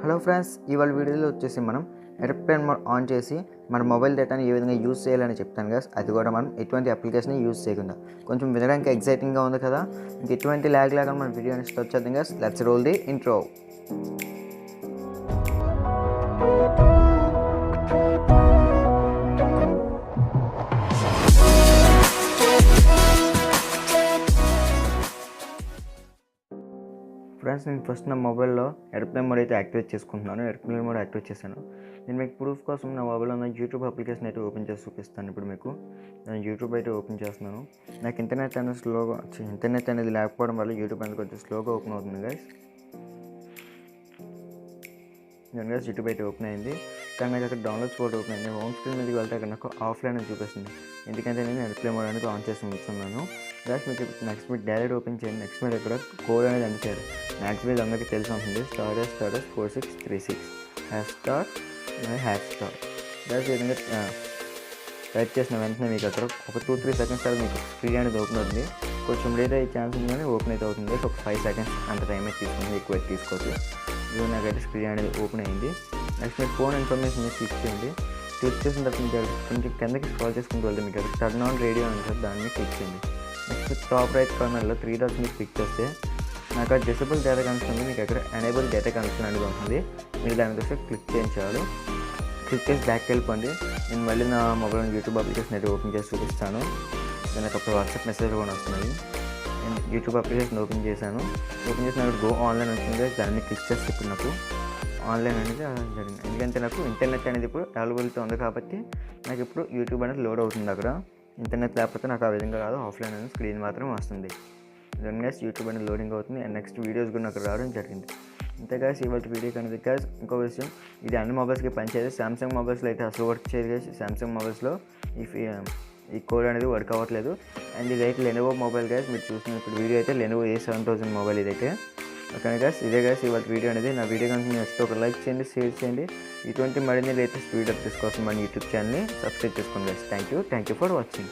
Hello friends, ఇవాళ వీడియోలో వచ్చేసి మనం ఎయిర్‌ప్లేన్ మోడ్ ఆన్ చేసి మన మొబైల్ డేటాని ఏ విధంగా యూజ్ చేయాలని చెప్తాను గైస్. అది కూడా మనం ఎటువంటి అప్లికేషన్ యూజ్ చేయకుండా. కొంచెం వినడానికి ఎక్సైటింగ్గా ఉంది కదా. ఇంక ఎటువంటి ల్యాగ్ లేకుండా మన వీడియోని స్టార్ట్ చేద్దాం guys. Let's roll the intro. Friends, నేను ఫస్ట్ నా మొబైల్లో ఎయిర్‌ప్లేన్ మోడ్ అయితే యాక్టివేట్ చేసుకుంటున్నాను. ఎయిర్‌ప్లేన్ మోడ్ యాక్టివేట్ చేశాను. నేను మీకు ప్రూఫ్ కోసం నా మొబైల్లో ఉన్న యూట్యూబ్ అప్లికేషన్ అయితే ఓపెన్ చేసి చూపిస్తాను. ఇప్పుడు మీకు నేను యూట్యూబ్ అయితే ఓపెన్ చేస్తున్నాను. నాకు ఇంటర్నెట్ అనేది లేకపోవడం వల్ల యూట్యూబ్ అనేది కొంచెం స్లోగా ఓపెన్ అవుతుంది గైస్. నేను గైస్ యూట్యూబ్ అయితే ఓపెన్ అయింది, కానీ నాకు అక్కడ డౌన్లోడ్స్ ఫోటో ఓపెన్ అయింది. హోమ్ స్క్రీన్ మీదకి వెళ్తే అక్కడ నాకు ఆఫ్లైన్ అని చూపిస్తుంది. ఎందుకంటే నేను ఎయిర్‌ప్లేన్ మోడ్ అనేది ఆన్ చేసి ఉంచుతున్నాను గైస్. మీకు నెక్స్ట్ మీరు డైరెక్ట్ ఓపెన్ చేయండి. నెక్స్ట్ మీరు ఇక్కడ కోడ్ అనేది ఎంటర్ చేయాలి. మ్యాక్సిమం అందరికీ తెలిసి ఉంటుంది. *4636 ### గైస్. ఈ విధంగా టైప్ చేసిన వెంటనే మీకు అక్కడ ఒక 2-3 సెకండ్స్ తర్వాత మీకు స్క్రీన్ అనేది ఓపెన్ అవుతుంది. కొంచెం లేట్ అయ్యే ఛాన్స్ ఉంది, కానీ ఓపెన్ అయితే అవుతుంది. ఒక 5 సెకండ్స్ అంత టైం అయితే తీసుకుంది, ఎక్కువ అయితే తీసుకోవచ్చు. ఇది నాకైతే స్క్రీన్ అనేది ఓపెన్ అయింది. నెక్స్ట్ మీరు ఫోన్ ఇన్ఫర్మేషన్ మీద క్లిక్ చేయండి. క్లిక్ చేసిన తర్వాత మీకు కొంచెం కిందకి స్క్రోల్ చేసుకుంటూ వెళ్తే మీకు అక్కడ టర్న్ ఆన్ రేడియో అని ఉంటుంది, దాని మీద క్లిక్ చేయండి. నెక్స్ట్ టాప్ రైట్ కార్నర్లో 3 డాట్స్ మీద క్లిక్ చేస్తే నాకు అది డిసేబుల్ డేటా కనెక్షన్ ఉంది. మీకు అక్కడ ఎనేబుల్ డేటా కనెక్షన్ అనేది ఉంటుంది. మీరు దాని కోసం క్లిక్ చేయించాలి. క్లిక్ చేసి బ్యాక్కి వెళ్ళిపోండి. నేను మళ్ళీ నా మొబైల్ యూట్యూబ్ అప్లికేషన్ అయితే ఓపెన్ చేసి చూపిస్తాను. నాకు అప్పుడు వాట్సాప్ మెసేజ్ కూడా వస్తుంది. నేను యూట్యూబ్ అప్లికేషన్ ఓపెన్ చేశాను. ఓపెన్ చేసి నాకు గో ఆన్లైన్ వచ్చింది. దాన్ని క్లిక్ చేస్తే ఇప్పుడు నాకు ఆన్లైన్ అనేది జరిగింది. ఎందుకంటే నాకు ఇంటర్నెట్ అనేది ఇప్పుడు అవైలబిలిటీ ఉంది కాబట్టి నాకు ఇప్పుడు యూట్యూబ్ అనేది లోడ్ అవుతుంది. అక్కడ ఇంటర్నెట్ లేకపోతే నాకు ఆ విధంగా కాదు, ఆఫ్లైన్ అనేది స్క్రీన్ మాత్రం వస్తుంది. దాని యూట్యూబ్ అనేది లోడింగ్ అవుతుంది. అండ్ నెక్స్ట్ వీడియోస్ కూడా నాకు రావడం జరిగింది. అంతే గాయస్ ఇవాళ వీడియో అనేది గాయస్. ఇంకో విషయం, ఇది అన్ని మొబైల్స్కి పనిచేయదు. సామ్సంగ్ మొబైల్స్లో అయితే అసలు వర్క్ చేయదు గాయస్. సామ్సంగ్ మొబైల్స్లో ఈ కోడ్ అనేది వర్క్ అవ్వట్లేదు. అండ్ ఇదైతే లెనోవో మొబైల్ గాయస్. మీరు చూసిన ఇప్పుడు వీడియో అయితే లెనోవో A7000 మొబైల్ ఇదైతే. ఓకే గాయస్, ఇదే గాయస్ ఇవాళ వీడియో అనేది. నా వీడియో కనుక నచ్చితే ఒక లైక్ చేయండి, షేర్ చేయండి. ఇటువంటి మరిన్ని లేటెస్ట్ వీడియో కోసం మన యూట్యూబ్ ఛానల్ని సబ్స్క్రైబ్ చేసుకోండి guys. Thank you for watching.